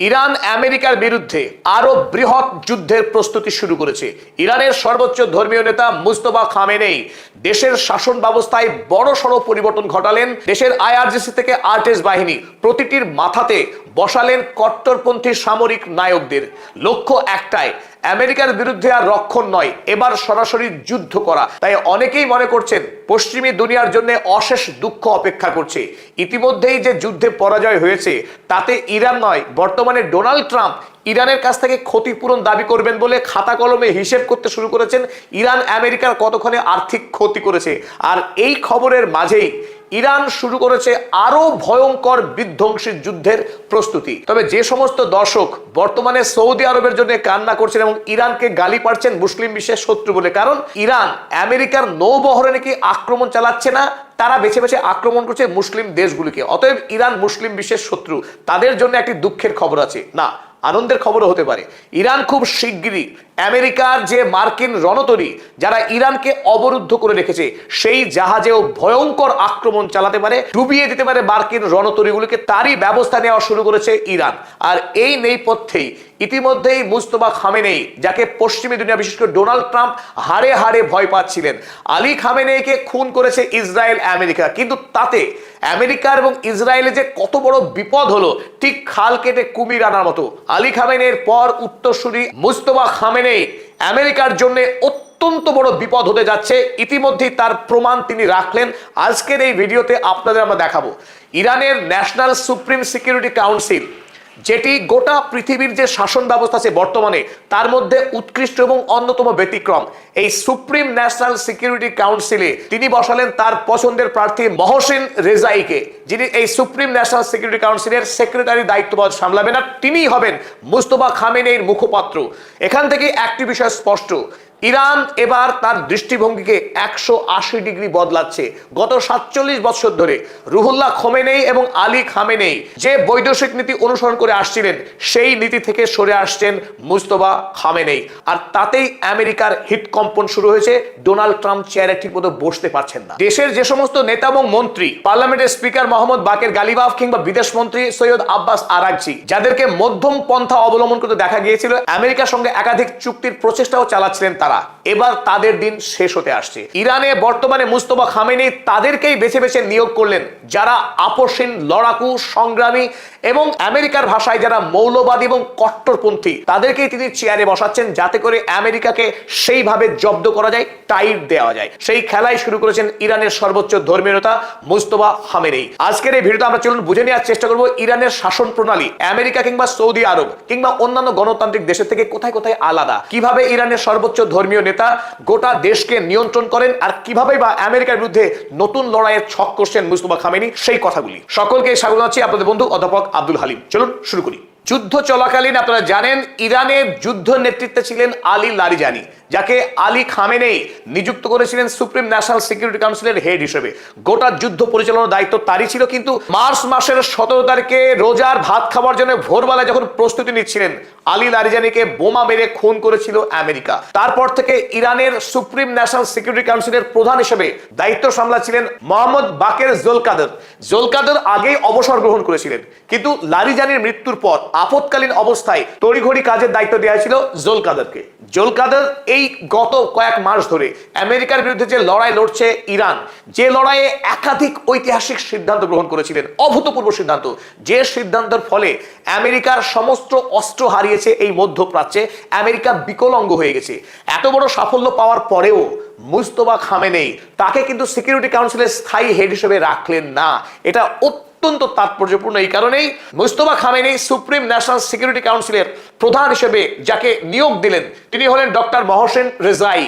Iran আমেরিকার বিরুদ্ধে আরো বৃহৎ যুদ্ধের প্রস্তুতি শুরু করেছে। ইরানের সর্বোচ্চ ধর্মীয় নেতা মুস্তফা খামেনেই দেশের শাসন ব্যবস্থায় বড়সড় পরিবর্তন ঘটালেন। দেশের আইআরজিসি থেকে আরটিএস বাহিনী প্রতিটির মাথাতে বসালেন কট্টরপন্থী সামরিক নায়কদের। লক্ষ্য একটাই, আমেরিকার বিরুদ্ধে আর রক্ষণ নয়, এবার সরাসরি যুদ্ধ করা। তাই অনেকেই মনে করছেন পশ্চিমী দুনিয়ার জন্য অশেষ দুঃখ অপেক্ষা করছে। ইতিমধ্যেই যে যুদ্ধে পরাজয় হয়েছে তাতে ইরান নয়, বর্তমানে ডোনাল্ড ট্রাম্প ইরানের কাছ থেকে ক্ষতিপূরণ দাবি করবেন বলে খাতা কলমে হিসেব করতে শুরু করেছেন ইরান আমেরিকার কতখানি আর্থিক ক্ষতি করেছে। আর এই খবরের মাঝেই ইরান শুরু করেছে আরো ভয়ঙ্কর বিধ্বংসী যুদ্ধের প্রস্তুতি। তবে যে সমস্ত দর্শক বর্তমানে সৌদি আরবের জন্য কান্না করছেন এবং ইরানকে গালি পাচ্ছেন মুসলিম বিশ্বের শত্রু বলে, কারণ ইরান আমেরিকার নৌবহরে নাকি আক্রমণ চালাচ্ছে না, তারা বেছে বেছে আক্রমণ করছে মুসলিম দেশগুলিকে। অতএব ইরান মুসলিম বিশ্বের শত্রু, তাদের জন্য একটি দুঃখের খবর আছে, না আনন্দের খবরও হতে পারে। ইরান খুব শিগগিরই আমেরিকার যে মার্কিন রণতরী যারা ইরানকে অবরুদ্ধ করে রেখেছে সেই জাহাজেও ভয়ঙ্কর আক্রমণ চালাতে পারে, ডুবিয়ে দিতে পারে মার্কিন রণতরীগুলিকে। তারই ব্যবস্থা নেওয়া শুরু করেছে ইরান। আর এই নেপথ্যেই ইতিমধ্যেই মুস্তফা খামেনেই, যাকে পশ্চিমী দুনিয়া বিশেষ করে ডোনাল্ড ট্রাম্প হাড়ে হাড়ে ভয় পাচ্ছিলেন, আলী খামেনেইকে খুন করেছে ইসরায়েল আমেরিকা। কিন্তু তাতে আমেরিকার এবং ইসরায়েলে যে কত বড় বিপদ হলো, ঠিক খাল কেটে কুমির আনার মতো। আলী খামেনেইর পর উত্তরসূরি মুস্তফা খামেনেই আমেরিকার জন্য অত্যন্ত বড় বিপদ হতে যাচ্ছে। ইতিমধ্যেই তার প্রমাণ তিনি রাখলেন। আজকের এই ভিডিওতে আপনাদের আমরা দেখাবো ইরানের ন্যাশনাল সুপ্রিম সিকিউরিটি কাউন্সিল, যেটি গোটা পৃথিবীর যে শাসন ব্যবস্থা আছে বর্তমানে তার মধ্যে উৎকৃষ্ট এবং অন্যতম ব্যতিক্রম। এই সুপ্রিম ন্যাশনাল সিকিউরিটি কাউন্সিলে তিনি বসালেন তার পছন্দের প্রার্থী মহসিন রেজাইকে, যিনি এই সুপ্রিম ন্যাশনাল সিকিউরিটি কাউন্সিলের সেক্রেটারি দায়িত্বভার সামলাবেন। আর তিনিই হবেন মুস্তফা খামেনেইর মুখপাত্র। এখান থেকে একটি বিষয় স্পষ্ট, ইরান এবার তার দৃষ্টিভঙ্গিকে 180 ডিগ্রি বদলাচ্ছে। গত 47 বছর ধরে রুহুল্লাহ খোমেনেই এবং আলী খামেনেই যে বৈদেশিক নীতি অনুসরণ করে আসছিলেন সেই নীতি থেকে সরে আসছেন মুস্তফা খামেনেই। আর তাতেই আমেরিকার হৃদকম্পন শুরু হয়েছে। ডোনাল্ড ট্রাম্প চেয়ারে ঠিকমতো বসতে পারছেন না। দেশের যে সমস্ত নেতা এবং মন্ত্রী, পার্লামেন্টের স্পিকার মোহাম্মদ বাকের গালিবাফ কিংবা বিদেশ মন্ত্রী সৈয়দ আব্বাস আরাকচি, যাদেরকে মধ্যম পন্থা অবলম্বন করতে দেখা গিয়েছিল, আমেরিকার সঙ্গে একাধিক চুক্তির প্রচেষ্টাও চালাচ্ছিলেন তারা, এবার তাদের দিন শেষ হতে আসছে। ইরানে বর্তমানে মুস্তফা খামেনেই তাদেরকেই বেছে বেছে নিয়োগ করলেন যারা আপোষহীন, লড়াকু, সংগ্রামী এবং আমেরিকার ভাষায় যারা মৌলবাদী এবং কট্টরপন্থী, তাদেরকেই তিনি চেয়ারে বসাচ্ছেন যাতে করে আমেরিকাকে সেইভাবে জব্দ করা যায়, টাইট দেওয়া যায়। সেই খেলাই শুরু করেছেন ইরানের সর্বোচ্চ ধর্মীয় নেতা মুস্তফা খামেনেই। আজকের এই ভিডিওতে আমরা চলুন বুঝে নেওয়ার চেষ্টা করব ইরানের শাসন প্রণালী আমেরিকা কিংবা সৌদি আরব কিংবা অন্যান্য গণতান্ত্রিক দেশের থেকে কোথায় কোথায় আলাদা, কিভাবে ইরানের সর্বোচ্চ ধর্মীয় নেতা গোটা দেশকে নিয়ন্ত্রণ করেন, আর কিভাবে বা আমেরিকার বিরুদ্ধে নতুন লড়াইয়ের ছক করছেন মুস্তফা খামেনি, সেই কথাগুলি। সকলকে স্বাগত জানাচ্ছি আপনাদের বন্ধু অধ্যাপক আব্দুল হালিম। চলুন শুরু করি। যুদ্ধ চলাকালীন আপনারা জানেন ইরানের যুদ্ধ নেতৃত্বে ছিলেন আলী লারিজানি, যাকে আলী খামেনেই নিযুক্ত করেছিলেন সুপ্রিম ন্যাশনাল সিকিউরিটি কাউন্সিলের হেড হিসেবে। গোটা যুদ্ধ পরিচালনার দায়িত্ব তারই ছিল। কিন্তু মার্চ মাসের 17 তারিখে রোজার ভাত খাবার জন্য ভোরবেলায় যখন প্রস্তুতি নিচ্ছিলেন, আলী লারিজানিকে বোমা মেরে খুন করেছিল আমেরিকা। তারপর থেকে ইরানের সুপ্রিম ন্যাশনাল সিকিউরিটি কাউন্সিলের প্রধান হিসেবে দায়িত্ব সামলাচ্ছিলেন মোহাম্মদ বাকের জোলকাদের। জোলকাদের আগেই অবসর গ্রহণ করেছিলেন, কিন্তু লারিজানির মৃত্যুর পর আপৎকালীন অবস্থায় তড়িঘড়ি কাজের দায়িত্ব দেওয়া ছিল জোলকাদেরকে। জোলকাদের এই গত কয়েক মাস ধরে আমেরিকার বিরুদ্ধে যে লড়াই লড়ছে ইরান, যে লড়াইয়ে একাধিক ঐতিহাসিক সিদ্ধান্ত গ্রহণ করেছিলেন, অভূতপূর্ব সিদ্ধান্ত, যে সিদ্ধান্তের ফলে আমেরিকার সমস্ত অস্ত্র হারিয়েছে এই মধ্যপ্রাচ্যে, আমেরিকা বিকলাঙ্গ হয়ে গেছে। এত বড় সাফল্য পাওয়ার পরেও মুস্তফা খামেনেই তাকে কিন্তু সিকিউরিটি কাউন্সিলের স্থায়ী হেড হিসেবে রাখলেন না। এটা অত্যন্ত তাৎপর্যপূর্ণ। এই কারণেই Mustafa Khamenei supreme national security কাউন্সিলের প্রধান হিসেবে যাকে নিয়োগ দিলেন তিনি হলেন doctor Mohsin Rezaei.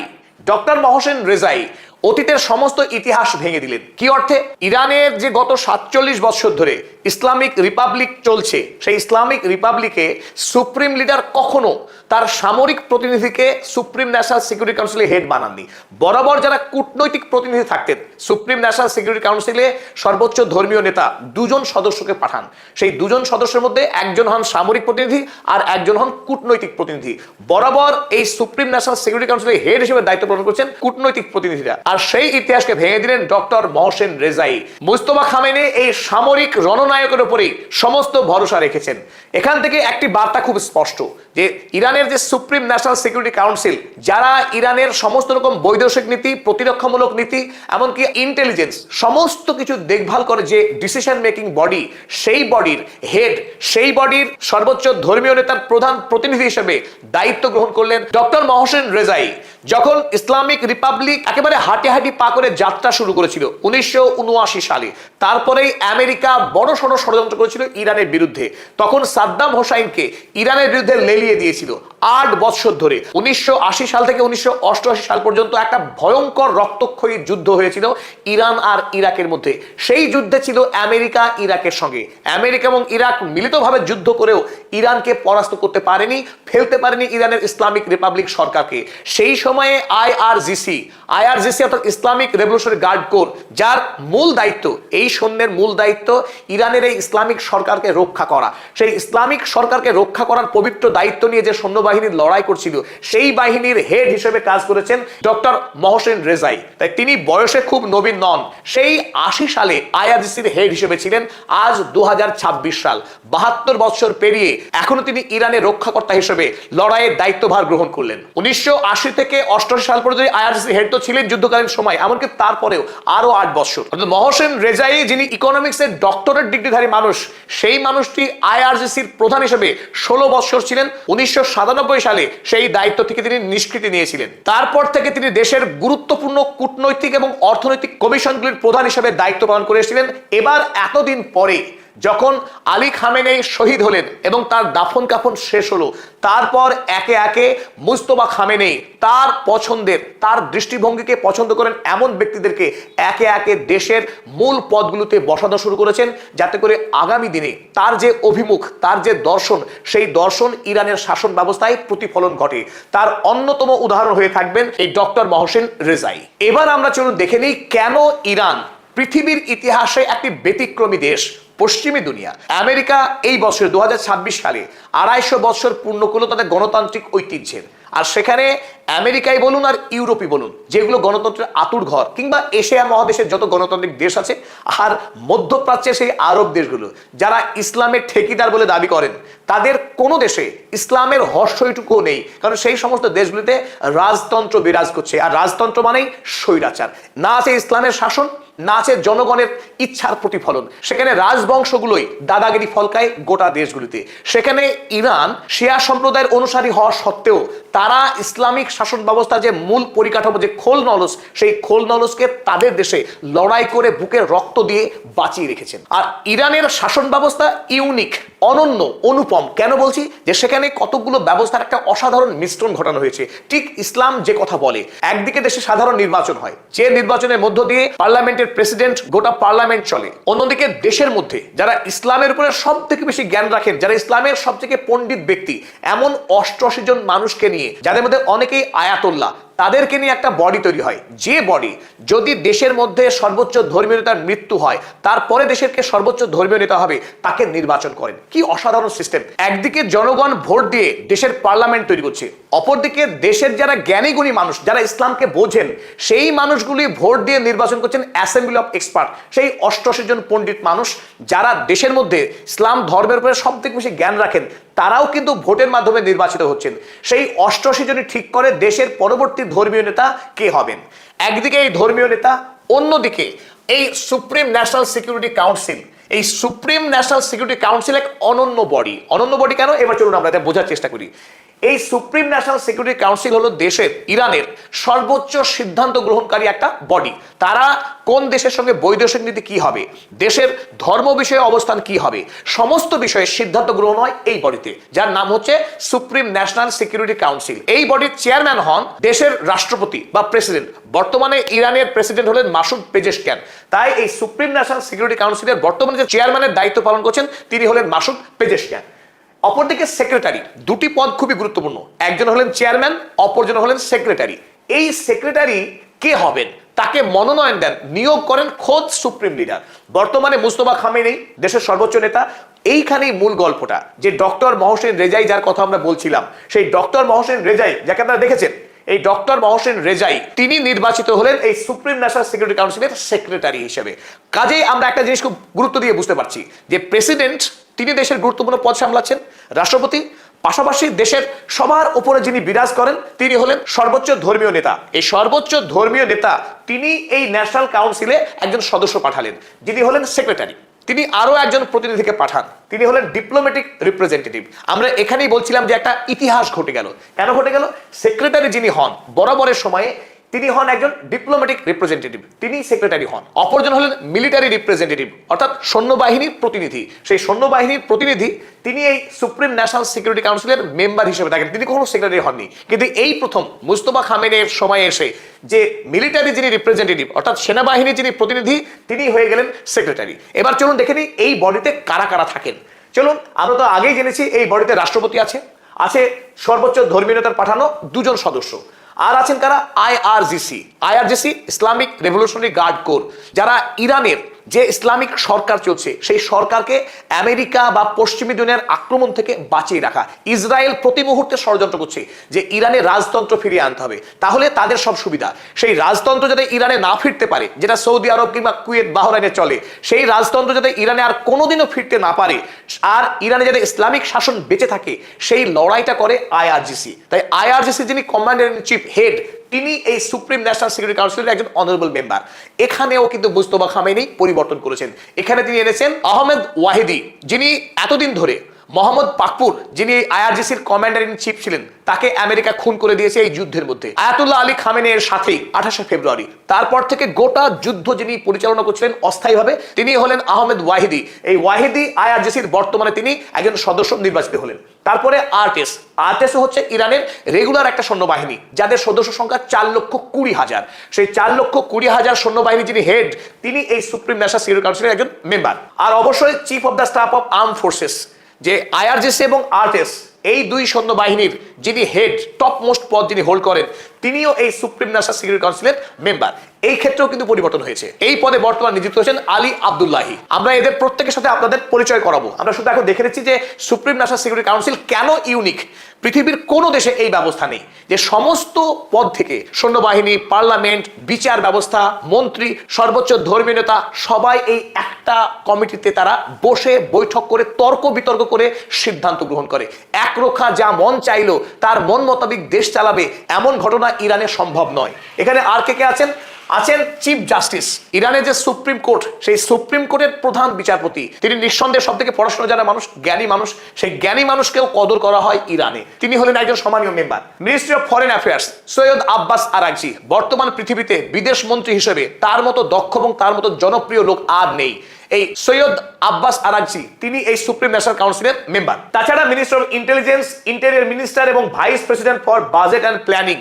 Doctor Mohsin Rezaei অতীতের সমস্ত ইতিহাস ভেঙে দিলেন। কি অর্থে? ইরানের যে গত 47 বছর ধরে ইসলামিক রিপাবলিক চলছে, সেই ইসলামিক রিপাবলিকে সুপ্রিম লিডার কখনো তার সামরিক প্রতিনিধিকে সুপ্রিম ন্যাশনাল সিকিউরিটি কাউন্সিলের হেড বানাননি। বরাবর যারা কূটনৈতিক প্রতিনিধি থাকতেন সুপ্রিম ন্যাশনাল সিকিউরিটি কাউন্সিলে সর্বোচ্চ ধর্মীয় নেতা দুজন সদস্যকে পাঠান। সেই দুজন সদস্যের মধ্যে একজন হন সামরিক প্রতিনিধি আর একজন হন কূটনৈতিক প্রতিনিধি। বরাবর এই সুপ্রিম ন্যাশনাল সিকিউরিটি কাউন্সিলের হেড হিসেবে দায়িত্ব পালন করছেন কূটনৈতিক প্রতিনিধিরা। আর সেই ইতিহাসকে ভেঙে দিলেন doctor Mohsen Rezaei. Mustafa Khamenei এই সামরিক রণনায়কের উপরেই সমস্ত ভরসা রেখেছেন। এখান থেকে একটি বার্তা খুব স্পষ্ট যে ইরানের যে সুপ্রিম ন্যাশনাল সিকিউরিটি কাউন্সিল, যারা ইরানের সমস্ত রকম বৈদেশিক নীতি, প্রতিরক্ষামূলক নীতি, এমনকি ইন্টেলিজেন্স সমস্ত কিছু দেখভাল করে যে ডিসিশন মেকিং বডি, সেই বডির হেড, সেই বডির সর্বোচ্চ ধর্মীয় নেতার প্রধান প্রতিনিধি হিসেবে দায়িত্ব গ্রহণ করলেন ডক্টর মহসেন রেজাই। যখন ইসলামিক রিপাবলিক একেবারে হাঁটি হাঁটি পা করে যাত্রা শুরু করেছিল 1979 সালে, তারপরেই আমেরিকা বড় সড় ষড়যন্ত্র করেছিল ইরানের বিরুদ্ধে। তখন সাদ্দাম হোসাইনকে ইরানের বিরুদ্ধে লেলিয়ে দিয়েছিল 8 বছর ধরে। 1980 সাল থেকে 1988 সাল পর্যন্ত একটা ভয়ঙ্কর রক্তক্ষয়ী যুদ্ধ হয়েছিল ইরান আর ইরাকের মধ্যে। সেই যুদ্ধে ছিল আমেরিকা ইরাকের সঙ্গে। আমেরিকা এবং ইরাক মিলিতভাবে যুদ্ধ করেও ইরানকে পরাস্ত করতে পারেনি, ফেলতে পারেনি ইরানের ইসলামিক রিপাবলিক সরকারকে। সেই সময়ে আইআরজিসি অর্থাৎ ইসলামিক রেভলিউশনারি গার্ড কোর, যার মূল দায়িত্ব, এই সৈন্যের মূল দায়িত্ব ইরানের এই ইসলামিক সরকারকে রক্ষা করা, সেই ইসলামিক সরকারকে রক্ষা করার পবিত্র দায়িত্ব নিয়ে যে সৈন্যবাহিনীর লড়াই করছিল, সেই বাহিনীর হেড হিসেবে কাজ করেছেন ডক্টর মহসেন রেজাই। তাই তিনি বয়সে খুব নবীন নন। সেই 80 সালে আইআরজিসির হেড হিসেবে ছিলেন। আজ 2026 সাল, 72 বছর পেরিয়ে এখনো তিনি ইরানের রক্ষাকর্তা হিসেবে লড়াইয়ের দায়িত্বভার গ্রহণ করলেন। 1980 থেকে 88 সাল পর্যন্ত আইআরজিসি হেড তো ছিলেন যুদ্ধকালীন সময়, এমনকি তারপরেও আরো 8 বছর। মহসেন রেজাই, যিনি ইকোনমিক্সের ডক্টরেট ডিগ্রিধারী মানুষ, সেই মানুষটি আইআরজিসির প্রধান হিসেবে 16 বছর ছিলেন। 1997 সালে সেই দায়িত্ব থেকে তিনি নিষ্কৃতি নিয়েছিলেন। তারপর থেকে তিনি দেশের গুরুত্বপূর্ণ কূটনৈতিক এবং অর্থনৈতিক কমিশনগুলির প্রধান হিসেবে দায়িত্ব পালন করেছিলেন। এবার এতদিন পরে যখন আলী খামেনি শহীদ হলেন এবং তার দাফন কাফন শেষ হলো, তারপর একে একে মুস্তফা খামেনি তার পছন্দের, তার দৃষ্টিভঙ্গিকে পছন্দ করেন এমন ব্যক্তিদেরকে একে একে দেশের মূল পদগুলোতে বসানো শুরু করেছেন, যাতে করে আগামী দিনে তার যে অভিমুখ, তার যে দর্শন, সেই দর্শন ইরানের শাসন ব্যবস্থায় প্রতিফলন ঘটে। তার অন্যতম উদাহরণ হয়ে থাকবেন এই ডক্টর মহসেন রেজাই। এবার আমরা চলুন দেখে নিই কেন ইরান পৃথিবীর ইতিহাসে একটি ব্যতিক্রমী দেশ। পশ্চিমী দুনিয়া, আমেরিকা এই বছর 2026 সালে 250 বছর পূর্ণ করলো তাদের গণতান্ত্রিক ঐতিহ্যের। আর সেখানে আমেরিকাই বলুন আর ইউরোপই বলুন, যেগুলো গণতন্ত্রের আতুর ঘর, কিংবা এশিয়া মহাদেশের যত গণতান্ত্রিক দেশ আছে, আর মধ্যপ্রাচ্যের সেই আরব দেশগুলো যারা ইসলামের ঠেকিদার বলে দাবি করেন, তাদের কোনো দেশে ইসলামের হর্ষইটুকুও নেই। কারণ সেই সমস্ত দেশগুলিতে রাজতন্ত্র বিরাজ করছে, আর রাজতন্ত্র মানেই স্বৈরাচার। না আছে ইসলামের শাসন, না আছে জনগণের ইচ্ছার প্রতিফলন। সেখানে রাজবংশগুলোই দাদাগিরি ফলকায় গোটা দেশগুলিতে। সেখানে ইরান শিয়া সম্প্রদায়ের অনুসারী হওয়া সত্ত্বেও তারা ইসলামিক শাসন ব্যবস্থার যে মূল পরিকাঠামো, যে খোল নলস, সেই খোল নলসকে তাদের দেশে লড়াই করে বুকের রক্ত দিয়ে বাঁচিয়ে রেখেছেন। আর ইরানের শাসন ব্যবস্থা ইউনিক, অনন্য, অনুপম। কেন বলছি? যে সেখানে কতগুলো ব্যবস্থার একটা অসাধারণ মিশ্রণ ঘটানো হয়েছে। ঠিক ইসলাম যে কথা বলে, একদিকে দেশে সাধারণ নির্বাচন হয়, যে নির্বাচনের মধ্য দিয়ে পার্লামেন্টের প্রেসিডেন্ট, গোটা পার্লামেন্ট চলে। অন্যদিকে দেশের মধ্যে যারা ইসলামের উপরে সব থেকে বেশি জ্ঞান রাখেন, যারা ইসলামের সব থেকে পণ্ডিত ব্যক্তি, এমন 88 জন মানুষকে নিয়ে, যাদের মধ্যে অনেকেই আয়াতুল্লাহ, তাদেরকে নিয়ে একটা বডি তৈরি হয়। যে বডি যদি দেশের মধ্যে সর্বোচ্চ ধর্মীয় নেতার মৃত্যু হয়, তারপরে দেশেরকে সর্বোচ্চ ধর্মীয় নেতা হবে, তাকে নির্বাচন করেন। কি অসাধারণ সিস্টেম! একদিকে জনগণ ভোট দিয়ে দেশের পার্লামেন্ট তৈরি করছে, অপরদিকে দেশের যারা জ্ঞানী গুণী মানুষ, যারা ইসলামকে বোঝেন, সেই মানুষগুলি ভোট দিয়ে নির্বাচন করছেন অ্যাসেম্বলি অফ এক্সপার্ট, সেই 88 জন পণ্ডিত মানুষ যারা দেশের মধ্যে ইসলাম ধর্মের উপরে সব থেকে বেশি জ্ঞান রাখেন, তারাও কিন্তু ভোটের মাধ্যমে নির্বাচিত হচ্ছেন। সেই 88 জনই ঠিক করে দেশের পরবর্তী ধর্মীয় নেতা কে হবেন। একদিকে এই ধর্মীয় নেতা, অন্যদিকে এই সুপ্রিম ন্যাশনাল সিকিউরিটি কাউন্সিল। এই সুপ্রিম ন্যাশনাল সিকিউরিটি কাউন্সিল এক অনন্য বডি। অনন্য বডি কেন? এবার চলুন আমরা এটা বোঝার চেষ্টা করি। এই সুপ্রিম ন্যাশনাল সিকিউরিটি কাউন্সিল হলো দেশের, ইরানের সর্বোচ্চ সিদ্ধান্ত গ্রহণকারী একটা বডি। তারা কোন দেশের সঙ্গে বৈদেশিক নীতি কি হবে, দেশের ধর্ম বিষয়ে অবস্থান কি হবে, সমস্ত বিষয়ে সিদ্ধান্ত গ্রহণ হয় এই বডিতে, যার নাম হচ্ছে সুপ্রিম ন্যাশনাল সিকিউরিটি কাউন্সিল। এই বডির চেয়ারম্যান হন দেশের রাষ্ট্রপতি বা প্রেসিডেন্ট। বর্তমানে ইরানের প্রেসিডেন্ট হলেন মাসুদ পেজেশকিয়ান। তাই এই সুপ্রিম ন্যাশনাল সিকিউরিটি কাউন্সিলের বর্তমানে যে চেয়ারম্যানের দায়িত্ব পালন করছেন, তিনি হলেন মাসুদ পেজেশকিয়ান। অপরদিকে সেক্রেটারি, দুটি পদ খুবই গুরুত্বপূর্ণ। একজন হলেন চেয়ারম্যান, অপরজন হলেন সেক্রেটারি। এই সেক্রেটারি কে হবেন তাকে মনোনয়ন দেন, নিয়োগ করেন খোদ সুপ্রিম লিডার বর্তমানে মুস্তফা খামেনি, দেশের সর্বোচ্চ নেতা। এইখানেই মূল গল্পটা, যে ডক্টর মহসিন রেজাই যার কথা আমরা বলছিলাম, সেই ডক্টর মহসিন রেজাই যাকে আপনারা দেখেছেন, এই ডক্টর মহসিন রেজাই তিনি নির্বাচিত হলেন এই সুপ্রিম ন্যাশনাল সিকিউরিটি কাউন্সিলের সেক্রেটারি হিসেবে। কাজেই আমরা একটা জিনিস খুব গুরুত্ব দিয়ে বুঝতে পারছি যে প্রেসিডেন্ট তিনি দেশের গুরুত্বপূর্ণ পদ সামলাচ্ছেন, রাষ্ট্রপতি পাশাপাশি দেশের সবার উপরে যিনি বিরাজ করেন তিনি হলেন সর্বোচ্চ ধর্মীয় নেতা। এই সর্বোচ্চ ধর্মীয় নেতা তিনি এই ন্যাশনাল কাউন্সিলে একজন সদস্য পাঠালেন যিনি হলেন সেক্রেটারি। তিনি আরো একজন প্রতিনিধিকে পাঠান, তিনি হলেন ডিপ্লোম্যাটিক রিপ্রেজেন্টেটিভ। আমরা এখানেই বলছিলাম যে একটা ইতিহাস ঘটে গেল। কেন ঘটে গেল? সেক্রেটারি যিনি হন বরাবরের সময়ে তিনি হন একজন ডিপ্লোম্যাটিক রিপ্রেজেন্টেটিভ, তিনি সেক্রেটারি হন। অপরজন হলেন মিলিটারি রিপ্রেজেন্টেটিভ, অর্থাৎ সৈন্যবাহিনীর প্রতিনিধি। সেই সৈন্যবাহিনীর প্রতিনিধি তিনি এই সুপ্রিম ন্যাশনাল সিকিউরিটি কাউন্সিলের মেম্বার হিসেবে থাকেন, তিনি কখনো সেক্রেটারি হননি। কিন্তু এই প্রথম মুস্তফা খামেনির সময়ে এসে যে মিলিটারি যিনি রিপ্রেজেন্টেটিভ অর্থাৎ সেনাবাহিনীর যিনি প্রতিনিধি তিনি হয়ে গেলেন সেক্রেটারি। এবার চলুন দেখে নিই এই বডিতে কারা কারা থাকেন। চলুন, আমরা তো আগেই জেনেছি এই বডিতে রাষ্ট্রপতি আছে, আছে সর্বোচ্চ ধর্মীয় নেতার পাঠানো দুজন সদস্য, আর আছেন কারা? IRGC Islamic revolutionary guard corps, যারা ইরানের যে ইসলামিক সরকার চলছে সেই সরকারকে আমেরিকা বা পশ্চিমী দুনিয়ার আক্রমণ থেকে বাঁচিয়ে রাখা। ইসরায়েল প্রতি মুহূর্তে ষড়যন্ত্র করছে যে ইরানের রাজতন্ত্র ফিরিয়ে আনতে হবে, তাহলে তাদের সব সুবিধা। সেই রাজতন্ত্র যাতে ইরানে না ফিরতে পারে, যেটা সৌদি আরব কিংবা কুয়েত বাহরাইনে চলে, সেই রাজতন্ত্র যাতে ইরানে আর কোনোদিনও ফিরতে না পারে, আর ইরানে যাতে ইসলামিক শাসন বেঁচে থাকে, সেই লড়াইটা করে আইআরজিসি। তাই আইআরজিসি যিনি কমান্ডার ইন চিফ হেড, তিনি এই সুপ্রিম ন্যাশনাল সিকিউরিটি কাউন্সিলের একজন অনারেবল মেম্বার। এখানেও কিন্তু মুস্তফা খামেনি পরিবর্তন করেছেন। এখানে তিনি এনেছেন আহমেদ ওয়াহিদি, যিনি এতদিন ধরে মোহাম্মদ পাকপুর, যিনি আইআরজিসির কমান্ডার ইন চিফ ছিলেন, তাকে আমেরিকা খুন করে দিয়েছে এই যুদ্ধের মধ্যে। আয়াতুল্লাহ আলী খামেনি এর সাথেই 28শে ফেব্রুয়ারি, তারপর থেকে গোটা যুদ্ধ যিনি পরিচালনা করছিলেন অস্থায়ীভাবে, তিনি হলেন আহমেদ ওয়াহিদি। এই ওয়াহিদি আইআরজিসির বর্তমানে তিনি একজন সদস্য নির্বাচিত হলেন। তারপরে আরটিএস হচ্ছে ইরানের রেগুলার একটা সৈন্যবাহিনী, যাদের সদস্য সংখ্যা 4,20,000। সেই 4,20,000 সৈন্যবাহিনী যিনি হেড, তিনি এই সুপ্রিম ন্যাশনাল সিকিউরিটি কাউন্সিলের একজন মেম্বার। আর অবশ্যই chief of the staff of arm forces, যে আইআরজিসি এবং আরটিএস এই দুই সৈন্যবাহিনীর যিনি হেড, টপ মোস্ট পদ যিনি হোল্ড করেন, তিনিও এই সুপ্রিম ন্যাশনাল সিকিউরিটি কাউন্সিলের মেম্বার। এই ক্ষেত্রেও কিন্তু পরিবর্তন হয়েছে। এই পদে বর্তমান নিযুক্ত হয়েছেন আলী আব্দুল্লাহি। আমরা এদের প্রত্যেকের সাথে আপনাদের পরিচয় করাবো। আমরা শুধু এখন দেখে নিচ্ছি যে সুপ্রিম ন্যাশনাল সিকিউরিটি কাউন্সিল কেন ইউনিক। পৃথিবীর কোনো দেশে এই ব্যবস্থা নেই যে সমস্ত পদ থেকে সৈন্যবাহিনী, পার্লামেন্ট, বিচার ব্যবস্থা, মন্ত্রী, সর্বোচ্চ ধর্মীয় নেতা সবাই এই একটা কমিটিতে তারা বসে বৈঠক করে তর্ক বিতর্ক করে সিদ্ধান্ত গ্রহণ করে। একরোখা যা মন চাইলো তার মন মোতাবিক দেশ চালাবে, এমন ঘটনা ইরানে সম্ভব নয়। এখানে আর কে আছেন? Chief justice. ইরানের যে সুপ্রিম কোর্ট, সেই সুপ্রিম কোর্টের প্রধান বিচারপতি, তিনি নিঃসন্দেহে সব থেকে পড়াশোনা জানা মানুষ, জ্ঞানী মানুষ। সেই জ্ঞানী মানুষকেও কদর করা হয় ইরানে, তিনি হলেন একজন সম্মানীয় member. Ministry of foreign affairs Syed Abbas Araghchi, বর্তমান পৃথিবীতে বিদেশ মন্ত্রী হিসেবে তার মতো দক্ষ এবং তার মতো জনপ্রিয় লোক আর নেই। এই সৈয়দ আব্বাস আরাগচি তিনি এই সুপ্রিম ন্যাশনাল কাউন্সিলের মেম্বার। তাছাড়া minister of intelligence, interior minister এবং vice president for budget and planning,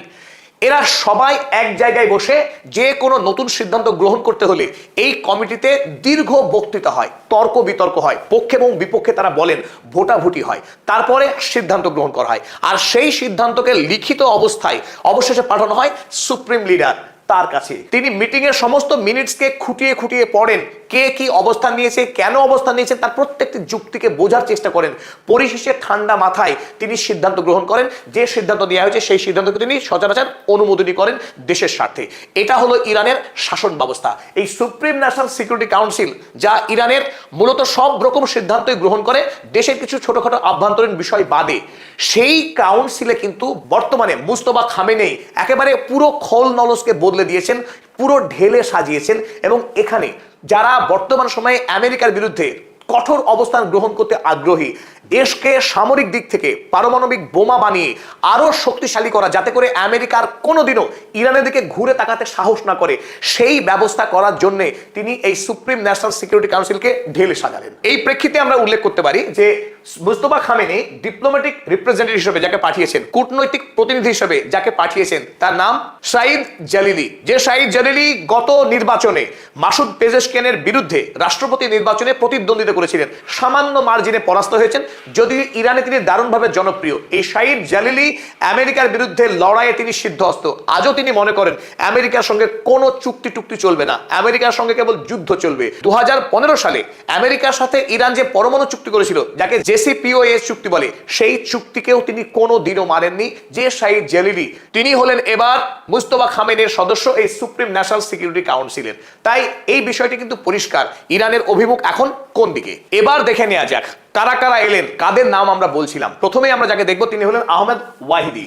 এরা সবাই এক জায়গায় বসে যে কোনো নতুন সিদ্ধান্ত গ্রহণ করতে হলে এই কমিটিতে দীর্ঘ বক্তৃতা হয়, তর্ক বিতর্ক হয়, পক্ষে এবং বিপক্ষে তারা বলেন, ভোটাভুটি হয়, তারপরে সিদ্ধান্ত গ্রহণ করা হয়। আর সেই সিদ্ধান্তকে লিখিত অবস্থায় অবশেষে পাঠানো হয় সুপ্রিম লিডার তার কাছে। তিনি মিটিং এর সমস্ত মিনিটসকে খুঁটিয়ে খুঁটিয়ে পড়েন, কে কি অবস্থান নিয়েছে, কেন অবস্থান নিয়েছে, তার প্রত্যেকটি যুক্তিকে বোঝার চেষ্টা করেন। পরিশেষে ঠান্ডা মাথায় তিনি সিদ্ধান্ত গ্রহণ করেন। যে সিদ্ধান্ত দেওয়া হয়েছে সেই সিদ্ধান্তকে তিনি সচরাচর অনুমোদনই করেন দেশের স্বার্থে। এটা হলো ইরানের শাসন ব্যবস্থা। এই সুপ্রিম ন্যাশনাল সিকিউরিটি কাউন্সিল, যা ইরানের মূলত সব রকম সিদ্ধান্তই গ্রহণ করে, দেশের কিছু ছোটখাটো আভ্যন্তরীণ বিষয় বাদে, সেই কাউন্সিলে কিন্তু বর্তমানে মুস্তফা খামেনি একেবারে পুরো খোল নলসকে বদলে দিয়েছেন, পুরো ঢেলে সাজিয়েছেন। এবং এখানে যারা বর্তমান সময়ে আমেরিকার বিরুদ্ধে কঠোর অবস্থান গ্রহণ করতে আগ্রহী, দেশকে সামরিক দিক থেকে পারমাণবিক বোমা বানিয়ে আরো শক্তিশালী করা, যাতে করে আমেরিকার কোনোদিনও ইরানের দিকে ঘুরে তাকাতে সাহস না করে, সেই ব্যবস্থা করার জন্য তিনি এই সুপ্রিম ন্যাশনাল সিকিউরিটি কাউন্সিলকে ঢেলে সাজালেন। এই প্রেক্ষিতে আমরা উল্লেখ করতে পারি যে মুস্তফা খামেনি ডিপ্লোম্যাটিক রিপ্রেজেন্টেটিভ হিসেবে যাকে পাঠিয়েছেন, কূটনৈতিক প্রতিনিধি হিসেবে যাকে পাঠিয়েছেন, তার নাম সাঈদ জালিলি। যে সাঈদ জালিলি গত নির্বাচনে মাসুদ পেজেশকিয়ানের বিরুদ্ধে রাষ্ট্রপতি নির্বাচনে প্রতিদ্বন্দ্বিতা করেছিলেন, সামান্য মার্জিনে পরাস্ত হয়েছেন, যদিও ইরানে তিনি দারুণভাবে জনপ্রিয়। এই শাহিদ জালিলি আমেরিকার বিরুদ্ধে লড়াইয়ে তিনি সিদ্ধহস্ত। আজও তিনি মনে করেন আমেরিকার সঙ্গে কোনো চুক্তি টুক্তি চলবে না, আমেরিকার সঙ্গে কেবল যুদ্ধ চলবে। 2015 সালে আমেরিকার সাথে ইরান যে পরমাণু চুক্তি করেছিল, যাকে জেসিপিওএ চুক্তি বলে, সেই চুক্তিকেও তিনি কোনো দিনও মানেননি। যে শাহিদ জালিলি তিনি হলেন এবার মুস্তফা খামেনির সদস্য এই সুপ্রিম ন্যাশনাল সিকিউরিটি কাউন্সিলের। তাই এই বিষয়টি কিন্তু পরিষ্কার, ইরানের অভিমুখ এখন কোন দিকে। এবার দেখে নেওয়া যাক কারা কারা এলেন, কাদের নাম আমরা বলছিলাম। প্রথমেই আমরা যাকে দেখবো তিনি হলেন আহমেদ ওয়াহিদি।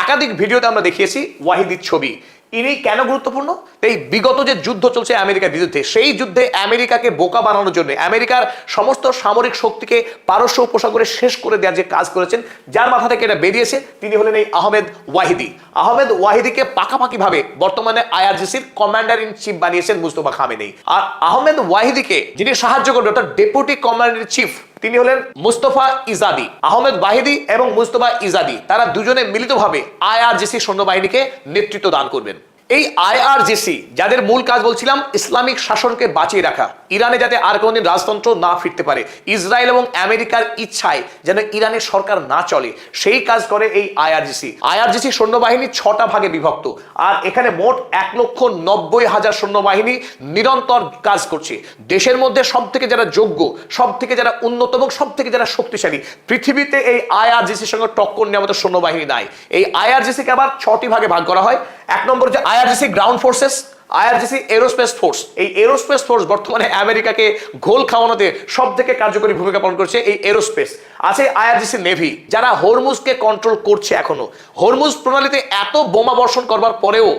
একাধিক ভিডিওতে আমরা দেখিয়েছি ওয়াহিদির ছবি। ইনি কেন গুরুত্বপূর্ণ? এই বিগত যে যুদ্ধ চলছে আমেরিকার বিরুদ্ধে, সেই যুদ্ধে আমেরিকাকে বোকা বানানোর জন্য, আমেরিকার সমস্ত সামরিক শক্তিকে পারস্য উপসাগরে শেষ করে দেওয়ার যে কাজ করেছেন, যার মাথা থেকে এটা বেরিয়েছে, তিনি হলেন এই আহমেদ ওয়াহিদি। আহমেদ ওয়াহিদিকে পাকাপাকিভাবে বর্তমানে আইআরজিসির কমান্ডার ইন চিফ বানিয়েছেন মুস্তফা খামেনি। আর আহমেদ ওয়াহিদিকে যিনি সাহায্য করবেন, অর্থাৎ ডেপুটি কমান্ডার ইন চিফ, তিনি হলেন মুস্তফা ইজাদি। আহমেদ ওয়াহিদি এবং মুস্তফা ইজাদি তারা দুজনে মিলিতভাবে আইআরজিসি সৈন্যবাহিনীকে নেতৃত্ব দান করবেন। এই আইআরজিসি যাদের মূল কাজ বলছিলাম ইসলামিক শাসনকে বাঁচিয়ে রাখা, ইরানে যাতে আর কোনোদিন রাজতন্ত্র না ফিরতে পারে, ইসরায়েল এবং আমেরিকার ইচ্ছায় যেন ইরানের সরকার না চলে, সেই কাজ করে এই আইআরজিসি। আইআরজিসি সৈন্যবাহিনী 6টা ভাগে বিভক্ত, আর এখানে মোট 1,90,000 সৈন্যবাহিনী নিরন্তর কাজ করছে। দেশের মধ্যে সব থেকে যারা যোগ্য, সব থেকে যারা উন্নত এবং সব থেকে যারা শক্তিশালী, পৃথিবীতে এই আইআরজিসির সঙ্গে টক্কর নেওয়ার মতো সৈন্যবাহিনী নাই। এই আইআরজিসিকে আবার 6টি ভাগে ভাগ করা হয়। এক নম্বর যে IRGC ground forces, IRGC aerospace force. এই এরোস্পেস ফোর্স বর্তমানে আমেরিকাকে ঘোল খাওয়ানোতে সব থেকে কার্যকরী ভূমিকা পালন করছে এই এরোস্পেস। আছে আইআরজিসি নেভি, যারা হরমুজকে কন্ট্রোল করছে। এখনো হরমুজ প্রণালীতে এত বোমা বর্ষণ করবার পরেও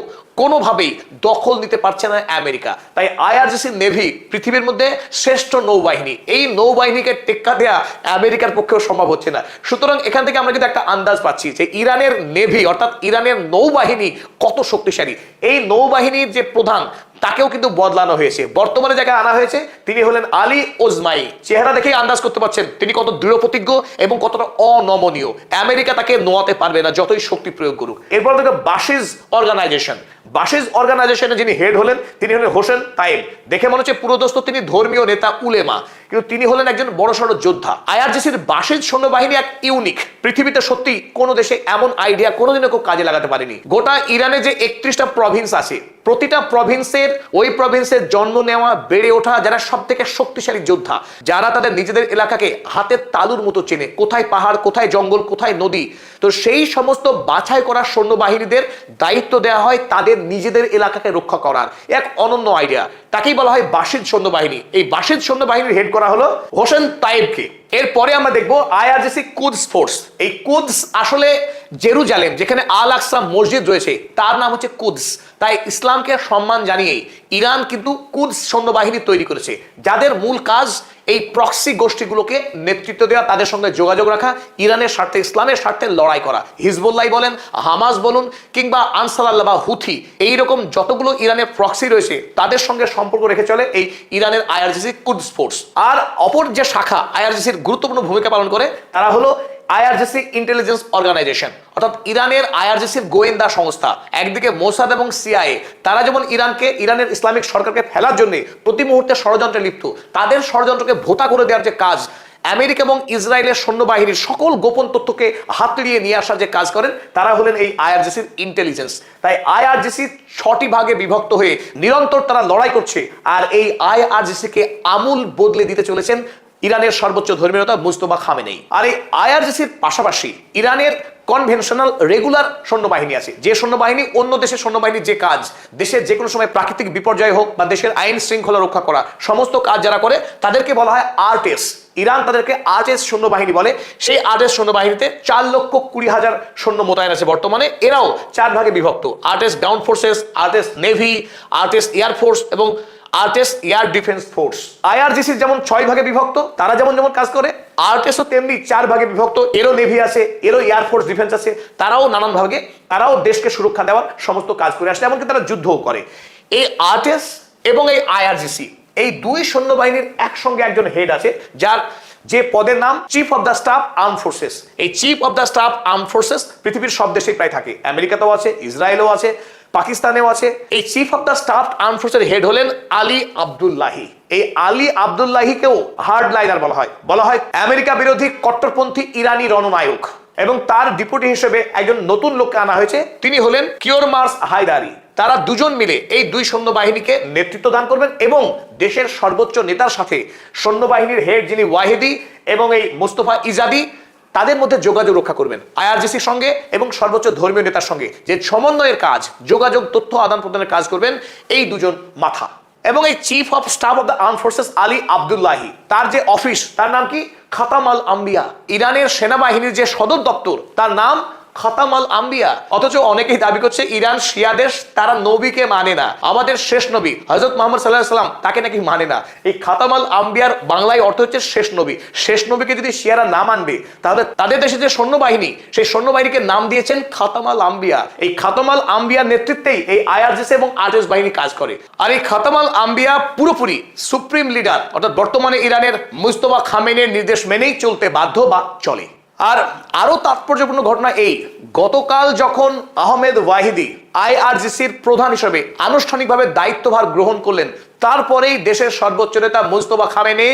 কোনোভাবেই দখল নিতে পারছে না আমেরিকা। তাই আইআরজিসি নেভি পৃথিবীর মধ্যে শ্রেষ্ঠ নৌবাহিনী। এই নৌবাহিনীকে টেক্কা দেয়া আমেরিকার পক্ষেও সম্ভব হচ্ছে না। সুতরাং এখান থেকে আমরা কিন্তু একটা আন্দাজ পাচ্ছি যে ইরানের নেভি অর্থাৎ ইরানের নৌবাহিনী কত শক্তিশালী। এই নৌবাহিনীর যে প্রধান, তাকেও কিন্তু বদলানো হয়েছে। বর্তমানে যাকে আনা হয়েছে তিনি হলেন আলী ওজমাই। চেহারা দেখেই আন্দাজ করতে পারছেন তিনি কত দৃঢ় প্রতিজ্ঞ এবং কতটা অনমনীয়। আমেরিকা তাকে নোয়াতে পারবে না যতই শক্তি প্রয়োগ করুক। এরপর দেখো বাশিজ অর্গানাইজেশন। বাশিজ অর্গানাইজেশনের যিনি হেড হলেন তিনি হলেন হোসেন তাইব। দেখে মনে হচ্ছে পুরোদস্ত তিনি ধর্মীয় নেতা, উলেমা, কিন্তু তিনি হলেন একজন বড়সড় যোদ্ধা। আইআরজিসির বাশিজ সৈন্যবাহিনী এক ইউনিক। পৃথিবীতে সত্যি কোনো দেশে এমন আইডিয়া কোনোদিনও কেউ কাজে লাগাতে পারেনি। গোটা ইরানে যে 31টা প্রভিন্স আছে, প্রতিটা প্রভিন্সের ওই প্রভিন্সের জন্ম নেওয়া, বেড়ে ওঠা যারা সব থেকে শক্তিশালী যোদ্ধা, যারা তাদের নিজেদের এলাকাকে হাতের তালুর মতো চেনে, কোথায় পাহাড়, কোথায় জঙ্গল, কোথায় নদী, তো সেই সমস্ত বাছাই করা সৈন্যবাহিনীদের দায়িত্ব দেওয়া হয় তাদের নিজেদের এলাকাকে রক্ষা করার। এক অনন্য আইডিয়া, তাকেই বলা হয় বাশিজ সৈন্যবাহিনী। এই বাশিজ সৈন্যবাহিনীর হেড করা হলো হোসেন তাইবকে। এরপরে আমরা দেখবো আইআরজিসি কুদস ফোর্স। এই কুদস আসলে জেরুজালেম, যেখানে আল আকসা মসজিদ রয়েছে, তার নাম হচ্ছে কুদস। তাই ইসলামকে সম্মান জানিয়ে ইরান কিন্তু কুদস সৈন্যবাহিনী তৈরি করেছে, যাদের মূল কাজ এই প্রক্সি গোষ্ঠীগুলোকে নেতৃত্ব দেওয়া, তাদের সঙ্গে যোগাযোগ রাখা, ইরানের স্বার্থে, ইসলামের স্বার্থে লড়াই করা। হিজবুল্লাহ বলেন, হামাস বলুন, কিংবা আনসার আল্লাহ বা হুথি, এইরকম যতগুলো ইরানের প্রক্সি রয়েছে তাদের সঙ্গে সম্পর্ক রেখে চলে এই ইরানের আইআরজিসি কুদস ফোর্স। আর অপর যে শাখা আইআরজিসির গুরুত্বপূর্ণ ভূমিকা পালন করে, তারা হলো আইআরজিসি ইন্টেলিজেন্স অর্গানাইজেশন, অর্থাৎ ইরানের আইআরজিসির গোয়েন্দা সংস্থা। একদিকে মোসাদ এবং সিআইএ, তারা যেমন ইরানের ইসলামিক সরকারকে ফেলার জন্য প্রতি মুহূর্তে ষড়যন্ত্রে লিপ্ত, তাদের ষড়যন্ত্রকে ভোতা করে দেওয়ার যে কাজ, আমেরিকা এবং ইসরায়েলের সৈন্যবাহিনীর সকল গোপন তথ্যকে হাতড়িয়ে নিয়ে আসার যে কাজ করেন, তারা হলেন এই আইআরজিসির ইন্টেলিজেন্স। তাই আইআরজিসি 6টি ভাগে বিভক্ত হয়ে নিরন্তর তারা লড়াই করছে। আর এই আইআরজিসিকে আমূল বদলে দিতে চলেছেন ইরানের সর্বোচ্চ ধর্মীয় নেতা মুস্তফা খামেনি। আর এই আইআরজিসির পাশাপাশি ইরানের কনভেনশনাল রেগুলার সৈন্যবাহিনী আছে, যে সৈন্যবাহিনী অন্য দেশের সৈন্যবাহিনীর যে কাজ, দেশের যে কোনো সময় প্রাকৃতিক বিপর্যয় হোক বা দেশের আইন শৃঙ্খলা রক্ষা করা, সমস্ত কাজ যারা করে তাদেরকে বলা হয় আরটিএস। ইরান তাদেরকে আরটিএস সৈন্যবাহিনী বলে। সেই আরটিএস সৈন্যবাহিনীতে 4,20,000 সৈন্য মোতায়েন আছে বর্তমানে। এরাও 4 ভাগে বিভক্ত: RTS ground forces, RTS navy, RTS air force এবং আরটিএস এয়ার ডিফেন্স ফোর্স। আইআরজিসির যেমন 6 ভাগে বিভক্ত, তারা যেমন কাজ করে, আরটিএসও তেমনি 4 ভাগে বিভক্ত। এরও নেভি আছে, এরও এয়ারফোর্স ডিফেন্স আছে। তারাও নানান ভাগে, তারাও দেশকে সুরক্ষা দেওয়ার সমস্ত কাজ করে আসে, এমনকি তারা যুদ্ধও করে। এই আরটিএস এবং এই আইআরজিসি, এই দুই সৈন্যবাহিনীর একসঙ্গে একজন হেড আছে, যার যে পদের নাম chief of the staff arm forces. এই chief of the staff arm forces পৃথিবীর সব দেশেই প্রায় থাকে, আমেরিকাতেও আছে, ইসরায়েলও আছে, পাকিস্তানেও আছে। এই chief of the staff arm ফোর্সের হেড হলেন আলী আব্দুল্লাহি। এই আলী আব্দুল্লাহিকেও হার্ড লাইনার বলা হয় আমেরিকা বিরোধী কট্টরপন্থী ইরানি রণনায়ক। এবং তার ডেপুটি হিসেবে একজন নতুন লোককে আনা হয়েছে, তিনি হলেন কিওরমার্স হায়দারি। তারা দুজন মিলে এই দুই সৈন্যবাহিনীকে নেতৃত্ব দান করবেন এবং দেশের সর্বোচ্চ নেতার সাথে সৈন্যবাহিনীর হেড যিনি ওয়াহিদি এবং এই মুস্তফা ইজাদি তাদের মধ্যে যোগাযোগ রক্ষা করবেন আইআরজিসির সঙ্গে এবং সর্বোচ্চ ধর্মীয় নেতার সঙ্গে যে সমন্বয়ের কাজ, যোগাযোগ, তথ্য আদান প্রদানের কাজ করবেন এই দুজন মাথা। এবং এই chief of staff of the arm forces Ali Abdullahi, তার যে অফিস তার নাম কি খাতাম আল আম্বিয়া। ইরানের সেনাবাহিনীর যে সদর দপ্তর তার নাম খাতাম আল আম্বিয়া। অথচ অনেকেই দাবি করছে ইরান শিয়া দেশ, তারা নবীকে মানে না, আমাদের শেষ নবী হযরত মুহাম্মদ সাল্লাল্লাহু আলাইহি সাল্লাম তাকে নাকি মানে না। এই খাতাম আল আম্বিয়ার বাংলায় অর্থ হচ্ছে শেষ নবী। শেষ নবীকে যদি শিয়ারা না মানবে তাহলে তাদের দেশে যে সৈন্যবাহিনী সেই সৈন্যবাহিনীকে নাম দিয়েছেন খাতাম আল আম্বিয়া। এই খাতাম আল আম্বিয়ার নেতৃত্বেই এই আইআরজিসি এবং আরএস বাহিনী কাজ করে। আর এই খাতাম আল আম্বিয়া পুরোপুরি সুপ্রিম লিডার অর্থাৎ বর্তমানে ইরানের মুস্তফা খামেনির নির্দেশ মেনেই চলতে বাধ্য বা চলে। আর আরো তাৎপর্যপূর্ণ ঘটনা এই, গতকাল যখন আহমেদ ওয়াহিদি আইআরজিসির প্রধান হিসেবে আনুষ্ঠানিকভাবে দায়িত্বভার গ্রহণ করলেন, তারপরেই দেশের সর্বোচ্চ নেতা মুস্তফা খামেনি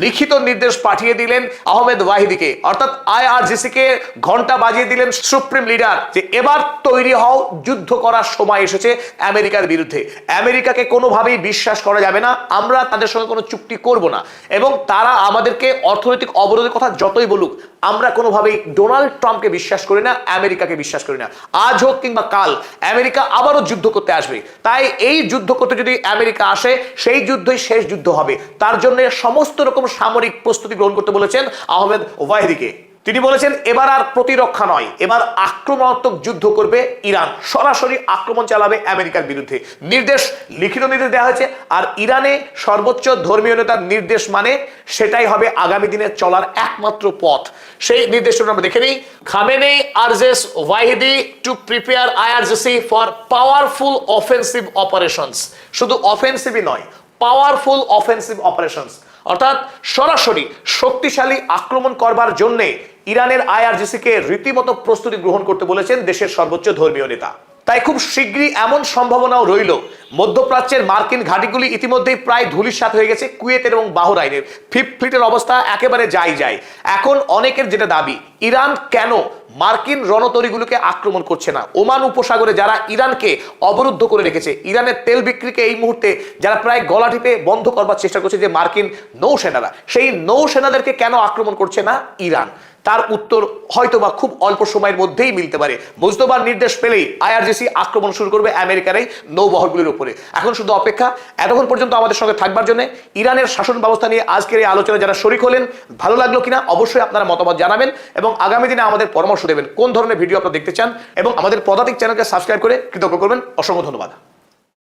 লিখিত নির্দেশ পাঠিয়ে দিলেন আহমেদ ওয়াহিদিকে, অর্থাৎ আইআরজিসিকে ঘন্টা বাজিয়ে দিলেন সুপ্রিম লিডার যে এবার তৈরি হও, যুদ্ধ করার সময় এসেছে আমেরিকার বিরুদ্ধে। আমেরিকাকে কোনোভাবেই বিশ্বাস করা যাবে না, আমরা তাদের সঙ্গে কোনো চুক্তি করব না। এবং তারা আমাদেরকে অর্থনৈতিক অবরোধের কথা যতই বলুক, আমরা কোনোভাবেই ডোনাল্ড ট্রাম্পকে বিশ্বাস করি না, আমেরিকাকে বিশ্বাস করি না। আজ হোক কিংবা কাল আমেরিকা আবারও যুদ্ধ করতে আসবে। তাই এই যুদ্ধ করতে যদি আমেরিকা আসে, সেই যুদ্ধই শেষ যুদ্ধ হবে। তার জন্য সমস্ত রকম সামরিক প্রস্তুতি গ্রহণ করতে বলেছেন আহমেদ ওয়াহিদিকে। তিনি বলেছেন এবার আর প্রতিরক্ষা নয়, এবার আক্রমণাত্মক যুদ্ধ করবে ইরান, সরাসরি আক্রমণ চালাবে আমেরিকার বিরুদ্ধে। নির্দেশ, লিখিত নির্দেশ দেওয়া হয়েছে। আর ইরানে সর্বোচ্চ ধর্মীয় নেতার নির্দেশ মানে সেটাই হবে আগামী দিনে চলার একমাত্র পথ। সেই নির্দেশটা আমরা দেখে নিই। Khamenei urges Wahidi to prepare IRGC for powerful offensive operations. শুধু অফেন্সিভই নয়, পাওয়ারফুল অফেন্সিভ অপারেশনস, অর্থাৎ সরাসরি শক্তিশালী আক্রমণ করবার জন্য ইরানের আইআরজিসিকে রীতিমতো প্রস্তুতি গ্রহণ করতে বলেছেন দেশের সর্বোচ্চ ধর্মীয় নেতা। তাই খুব শীঘ্রই এমন সম্ভাবনাও রইল, মধ্যপ্রাচ্যের মার্কিন ঘাঁটিগুলি ইতিমধ্যেই প্রায় ধূলিসাৎ হয়ে গেছে কুয়েতের এবং বাহরাইনের। ফিফথ ফ্লিটের অবস্থা একেবারে যায়। এখন অনেকের যেটা দাবি, ইরান কেন মার্কিন রণতরীগুলোকে আক্রমণ করছে না? ওমান উপসাগরে যারা ইরানকে অবরুদ্ধ করে রেখেছে, ইরানের তেল বিক্রিকে এই মুহূর্তে যারা প্রায় গলা টিপে বন্ধ করবার চেষ্টা করছে যে মার্কিন নৌসেনারা, সেই নৌসেনাদেরকে কেন আক্রমণ করছে না ইরান? তার উত্তর হয়তোবা খুব অল্প সময়ের মধ্যেই মিলতে পারে। মুস্তফার নির্দেশ পেলেই আইআরজিসি আক্রমণ শুরু করবে আমেরিকার এই নৌবহরগুলির উপরে। এখন শুধু অপেক্ষা। এতক্ষণ পর্যন্ত আমাদের সঙ্গে থাকবার জন্য, ইরানের শাসন ব্যবস্থা নিয়ে আজকের এই আলোচনায় যারা শরীক হলেন, ভালো লাগলো কিনা অবশ্যই আপনারা মতামত জানাবেন এবং আগামী দিনে আমাদের পরামর্শ দেবেন কোন ধরনের ভিডিও আপনারা দেখতে চান, এবং আমাদের পদাতিক চ্যানেলকে সাবস্ক্রাইব করে কৃতজ্ঞ করবেন। অসংখ্য ধন্যবাদ।